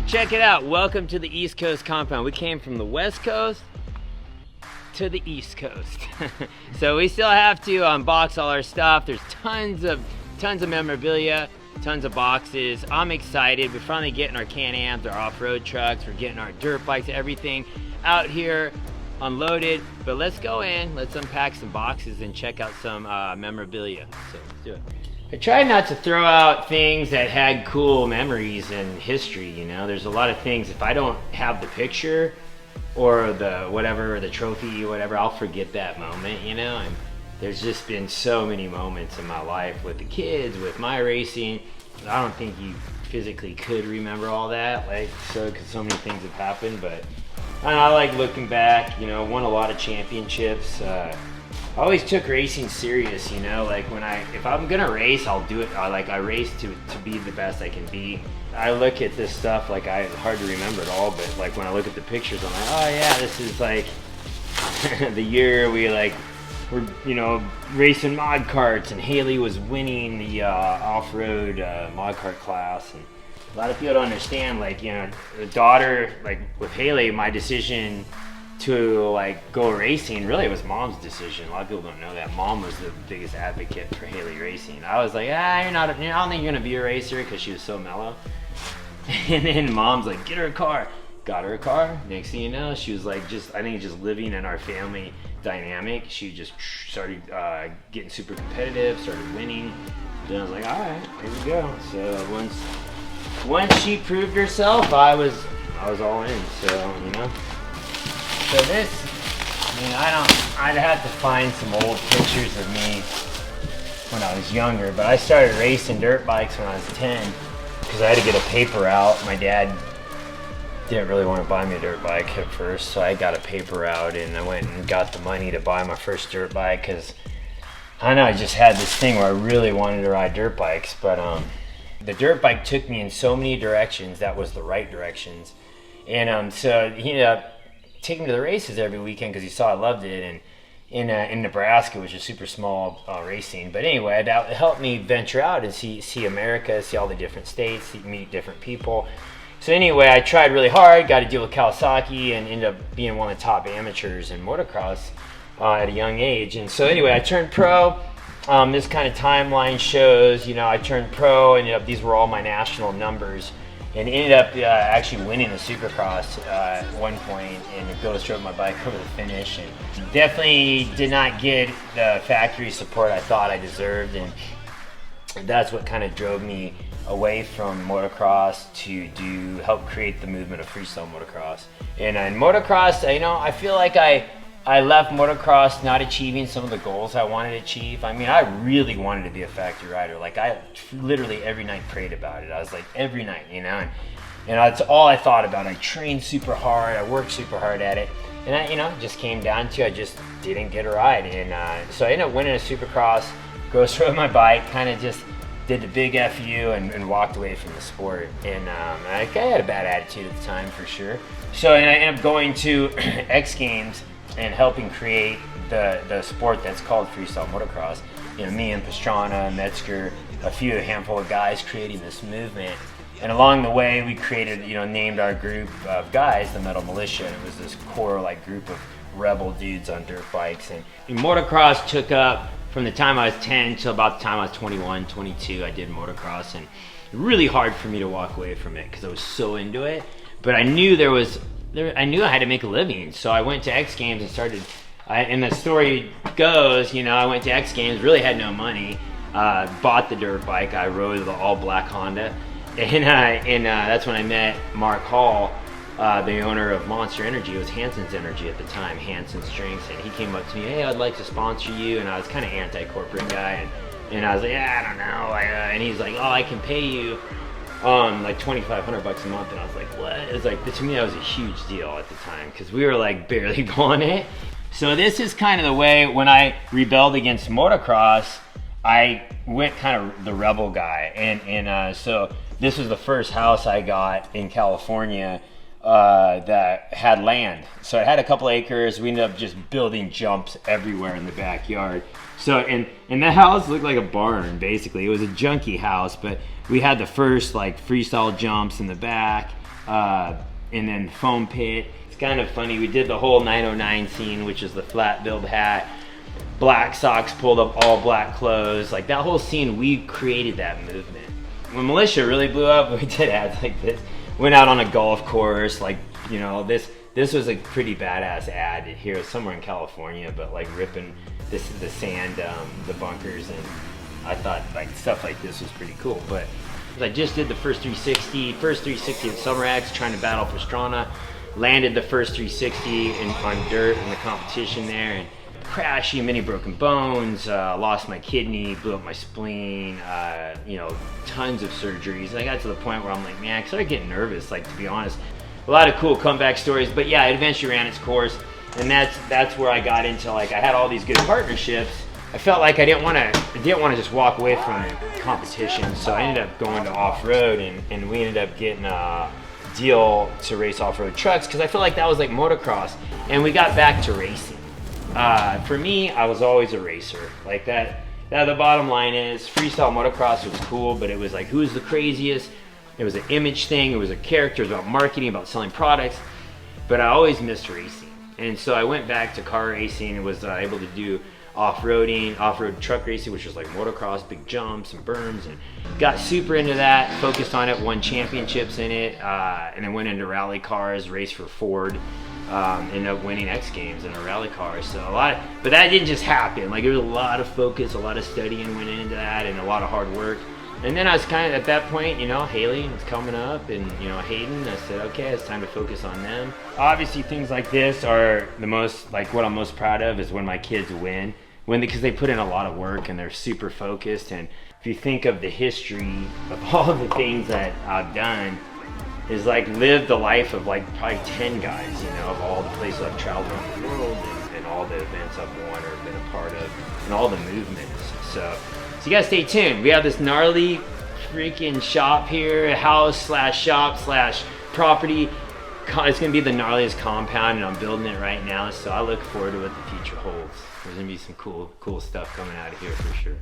Check it out. Welcome to the East Coast compound. We came from the West Coast to the East Coast. So we still have to unbox all our stuff. There's tons of memorabilia, tons of boxes. I'm excited. We're finally getting our Can-Ams, our off-road trucks. We're getting our dirt bikes, everything out here unloaded. But let's go in, let's unpack some boxes and check out some memorabilia. So let's do it. I tried not to throw out things that had cool memories and history, you know. There's a lot of things, if I don't have the picture or the whatever, or the trophy or whatever, I'll forget that moment, you know. And there's just been so many moments in my life with the kids, with my racing. I don't think you physically could remember all that, like, so, because so many things have happened. But I like looking back, you know, won a lot of championships. I always took racing serious, you know, like if I'm gonna race, I'll do it. I race to be the best I can be. I look at this stuff, like it's hard to remember it all, but like when I look at the pictures, I'm like, oh yeah, this is like the year we're, you know, racing mod karts, and Haley was winning the off-road mod kart class. And a lot of people don't understand, like, you know, the daughter, like with Haley, my decision to like go racing, really it was Mom's decision. A lot of people don't know that. Mom was the biggest advocate for Haley racing. I was like, I don't think you're gonna be a racer, because she was so mellow. And then Mom's like, get her a car. Got her a car. Next thing you know, she was like, I think just living in our family dynamic, she just started getting super competitive, started winning. Then I was like, all right, here we go. So once she proved herself, I was all in. So, you know. So this, I mean, I'd have to find some old pictures of me when I was younger, but I started racing dirt bikes when I was 10 because I had to get a paper out. My dad didn't really want to buy me a dirt bike at first, so I got a paper out and I went and got the money to buy my first dirt bike, because I don't know, I just had this thing where I really wanted to ride dirt bikes. But the dirt bike took me in so many directions that was the right directions. And so he ended up taking me to the races every weekend because he saw I loved it. And in Nebraska, which is super small racing, but anyway, that helped me venture out and see America, see all the different states, meet different people. So anyway, I tried really hard, got to deal with Kawasaki, and ended up being one of the top amateurs in motocross at a young age. And so anyway, I turned pro. This kind of timeline shows, you know, I turned pro, and these were all my national numbers, and ended up actually winning the Supercross at one point, and Ghost drove my bike over the finish, and definitely did not get the factory support I thought I deserved, and that's what kind of drove me away from motocross to help create the movement of freestyle motocross. And in motocross, you know, I feel like I left motocross not achieving some of the goals I wanted to achieve. I mean, I really wanted to be a factory rider. Like, I literally every night prayed about it. I was like, every night, you know, and that's all I thought about. I trained super hard, I worked super hard at it, and I, you know, just came down to I just didn't get a ride. And so I ended up winning a Supercross, Ghost rode my bike, kind of just did the big FU and walked away from the sport. And I had a bad attitude at the time, for sure. So and I ended up going to X Games and helping create the sport that's called freestyle motocross. You know, me and Pastrana, Metzger, a handful of guys creating this movement. And along the way, we created, you know, named our group of guys the Metal Militia. And it was this core like group of rebel dudes on dirt bikes. And motocross took up from the time I was 10 till about the time I was 21, 22. I did motocross, and really hard for me to walk away from it because I was so into it. But I knew I knew I had to make a living, so I went to X Games and started. And the story goes, you know, I went to X Games, really had no money, bought the dirt bike, I rode the all-black Honda, and that's when I met Mark Hall, the owner of Monster Energy. It was Hanson's Energy at the time, Hanson's Drinks, and he came up to me, hey, I'd like to sponsor you, and I was kind of anti-corporate guy, and I was like, yeah, I don't know, and he's like, oh, I can pay you like $2,500 a month, and I was like, what? It was like, to me that was a huge deal at the time, because we were like barely going it. So this is kind of the way, when I rebelled against motocross, I went kind of the rebel guy, and so this was the first house I got in California that had land. So it had a couple acres. We ended up just building jumps everywhere in the backyard. So and the house looked like a barn, basically. It was a junky house, but we had the first like freestyle jumps in the back. and then foam pit. It's kind of funny. We did the whole 909 scene, which is the flat billed hat, black socks, pulled up all black clothes. Like that whole scene, we created that movement. When Militia really blew up, we did ads like this. Went out on a golf course, like, you know, this was a pretty badass ad here somewhere in California, but like ripping the sand, the bunkers, and I thought like stuff like this was pretty cool. But I just did the first 360 at Summer X, trying to battle for Strana. Landed the first 360 on dirt in the competition there, and crashing, many broken bones, lost my kidney, blew up my spleen, you know, tons of surgeries. I got to the point where I'm like, man, I started getting nervous, like, to be honest. A lot of cool comeback stories, but yeah, it eventually ran its course, and that's where I got into, like, I had all these good partnerships. I felt like I didn't want to just walk away from competition, so I ended up going to off-road, and we ended up getting a deal to race off-road trucks, because I felt like that was like motocross, and we got back to racing. For me, I was always a racer. Like that the bottom line is, freestyle motocross was cool, but it was like, who's the craziest? It was an image thing, it was a character, it was about marketing, about selling products, but I always missed racing. And so I went back to car racing and was able to do off-roading, off-road truck racing, which was like motocross, big jumps and berms, and got super into that, focused on it, won championships in it, and then went into rally cars, raced for Ford, ended up winning X Games in a rally car. So but that didn't just happen. Like, there was a lot of focus, a lot of studying went into that, and a lot of hard work. And then I was kind of, at that point, you know, Haley was coming up, and, you know, Hayden, I said, okay, it's time to focus on them. Obviously, things like this are the most, like, what I'm most proud of is when my kids win, because they put in a lot of work and they're super focused. And if you think of the history of all the things that I've done, is like live the life of like probably 10 guys, you know, of all the places I've traveled around the world, and all the events I've won or been a part of, and all the movements. So you guys stay tuned. We have this gnarly freaking shop here, house/shop/property. It's gonna be the gnarliest compound, and I'm building it right now. So I look forward to what the future holds. There's gonna be some cool stuff coming out of here for sure.